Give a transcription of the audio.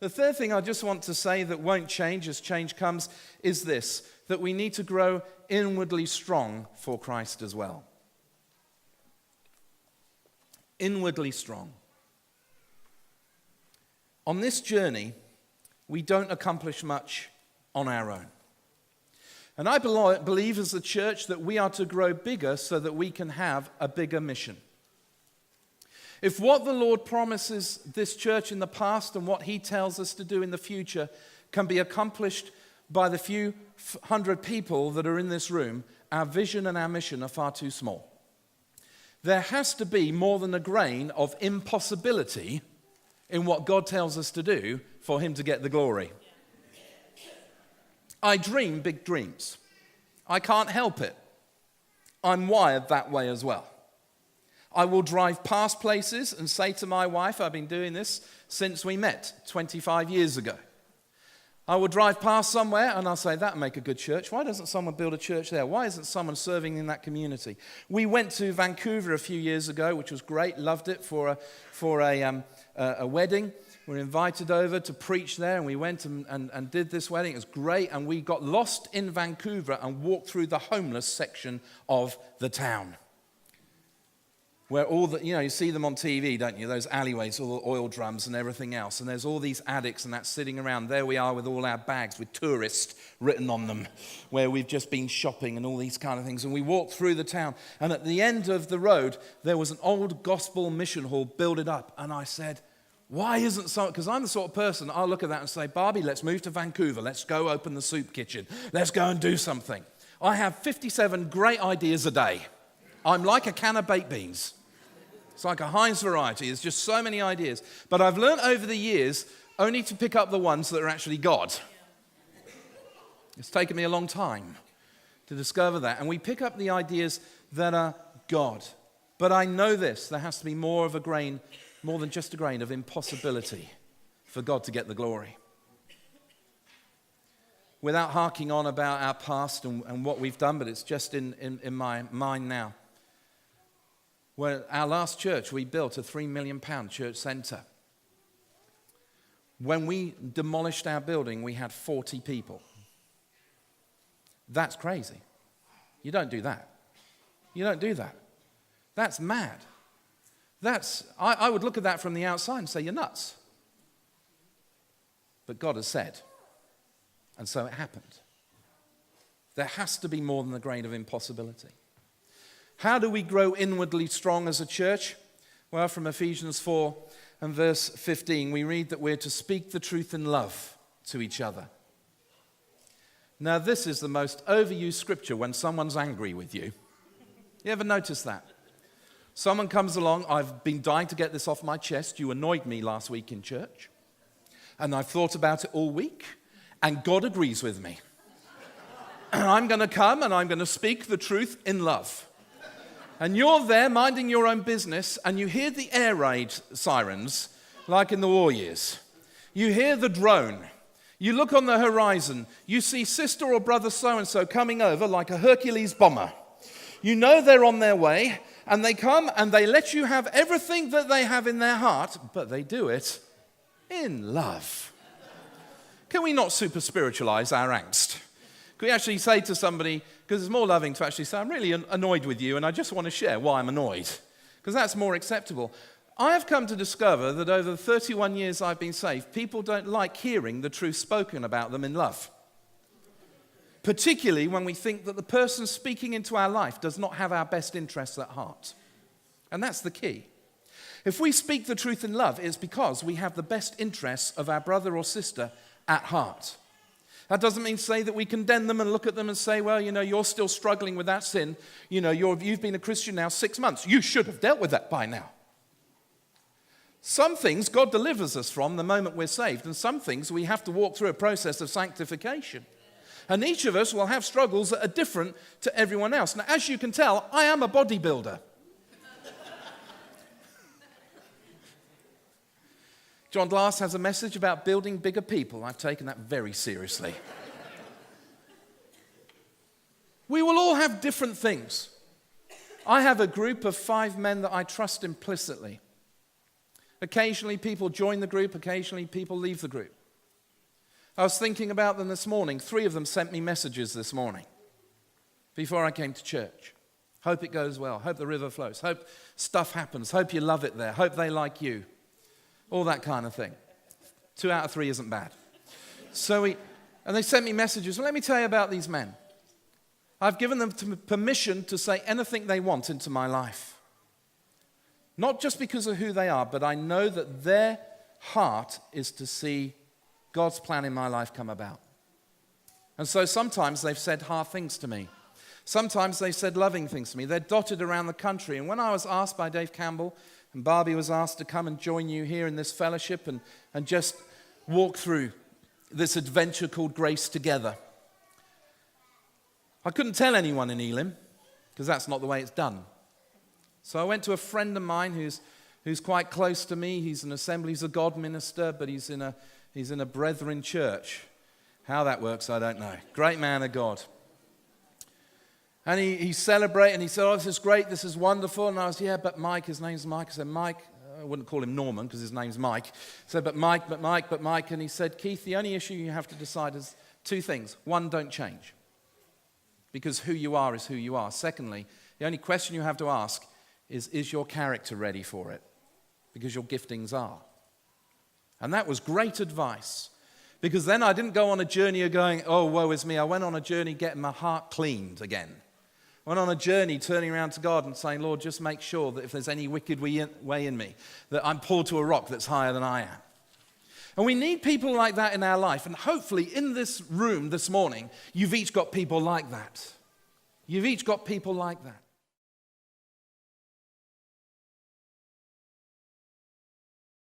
The third thing I just want to say that won't change as change comes is this, that we need to grow inwardly strong for Christ as well. Inwardly strong. On this journey, we don't accomplish much on our own. And I believe as a church that we are to grow bigger so that we can have a bigger mission. If what the Lord promises this church in the past and what he tells us to do in the future can be accomplished by the few hundred people that are in this room, our vision and our mission are far too small. There has to be more than a grain of impossibility in what God tells us to do for him to get the glory. I dream big dreams. I can't help it. I'm wired that way as well. I will drive past places and say to my wife, I've been doing this since we met 25 years ago. I will drive past somewhere and I'll say, that'll make a good church. Why doesn't someone build a church there? Why isn't someone serving in that community? We went to Vancouver a few years ago, which was great, loved it, for a wedding. We were invited over to preach there, and we went and did this wedding. It was great, and we got lost in Vancouver and walked through the homeless section of the town. Where all the, you see them on TV, don't you? Those alleyways, all the oil drums and everything else. And there's all these addicts and that sitting around. There we are with all our bags with tourist written on them, where we've just been shopping and all these kind of things. And we walked through the town. And at the end of the road, there was an old gospel mission hall builded up. And I said, why isn't so? Because I'm the sort of person, I'll look at that and say, Barbie, let's move to Vancouver. Let's go open the soup kitchen. Let's go and do something. I have 57 great ideas a day. I'm like a can of baked beans. It's like a Heinz variety. There's just so many ideas. But I've learned over the years only to pick up the ones that are actually God. It's taken me a long time to discover that. And we pick up the ideas that are God. But I know this, there has to be more than just a grain of impossibility for God to get the glory. Without harking on about our past and what we've done, but it's just in my mind now. Well, our last church, we built a £3 million church centre. When we demolished our building, we had 40 people. That's crazy. You don't do that. You don't do that. That's mad. I would look at that from the outside and say, you're nuts. But God has said, and so it happened. There has to be more than a grain of impossibility. How do we grow inwardly strong as a church? Well, from Ephesians 4 and verse 15, we read that we're to speak the truth in love to each other. Now, this is the most overused scripture when someone's angry with you. You ever notice that? Someone comes along, I've been dying to get this off my chest. You annoyed me last week in church. And I've thought about it all week. And God agrees with me. And I'm going to come and I'm going to speak the truth in love. And you're there minding your own business, and you hear the air raid sirens, like in the war years. You hear the drone. You look on the horizon. You see sister or brother so-and-so coming over like a Hercules bomber. You know they're on their way, and they come and they let you have everything that they have in their heart, but they do it in love. Can we not super spiritualize our angst? Can we actually say to somebody, because it's more loving to actually say, I'm really annoyed with you and I just want to share why I'm annoyed, because that's more acceptable. I have come to discover that over the 31 years I've been saved, people don't like hearing the truth spoken about them in love. Particularly when we think that the person speaking into our life does not have our best interests at heart. And that's the key. If we speak the truth in love, it's because we have the best interests of our brother or sister at heart. That doesn't mean to say that we condemn them and look at them and say, well, you're still struggling with that sin. You've been a Christian now 6 months. You should have dealt with that by now. Some things God delivers us from the moment we're saved, and some things we have to walk through a process of sanctification. And each of us will have struggles that are different to everyone else. Now, as you can tell, I am a bodybuilder. John Glass has a message about building bigger people. I've taken that very seriously. We will all have different things. I have a group of 5 men that I trust implicitly. Occasionally people join the group, occasionally people leave the group. I was thinking about them this morning. 3 of them sent me messages this morning before I came to church. Hope it goes well. Hope the river flows. Hope stuff happens. Hope you love it there. Hope they like you. All that kind of thing. 2 out of 3 isn't bad. And they sent me messages. Well, let me tell you about these men. I've given them permission to say anything they want into my life. Not just because of who they are, but I know that their heart is to see God's plan in my life come about. And so sometimes they've said hard things to me. Sometimes they've said loving things to me. They're dotted around the country. And when I was asked by Dave Campbell, and Barbie was asked to come and join you here in this fellowship and just walk through this adventure called Grace together, I couldn't tell anyone in Elim, because that's not the way it's done. So I went to a friend of mine who's quite close to me. He's an Assemblies of God minister, but he's in a Brethren church. How that works, I don't know. Great man of God. And he celebrated, and he said, oh, this is great, this is wonderful. And I was, yeah, but Mike, his name's Mike. I said, Mike, I wouldn't call him Norman because his name's Mike. I said, but Mike. And he said, Keith, the only issue you have to decide is 2 things. 1, don't change, because who you are is who you are. Secondly, the only question you have to ask is your character ready for it? Because your giftings are. And that was great advice. Because then I didn't go on a journey of going, oh, woe is me. I went on a journey getting my heart cleaned again. I went on a journey turning around to God and saying, Lord, just make sure that if there's any wicked way in me, that I'm pulled to a rock that's higher than I am. And we need people like that in our life. And hopefully in this room this morning, you've each got people like that. You've each got people like that.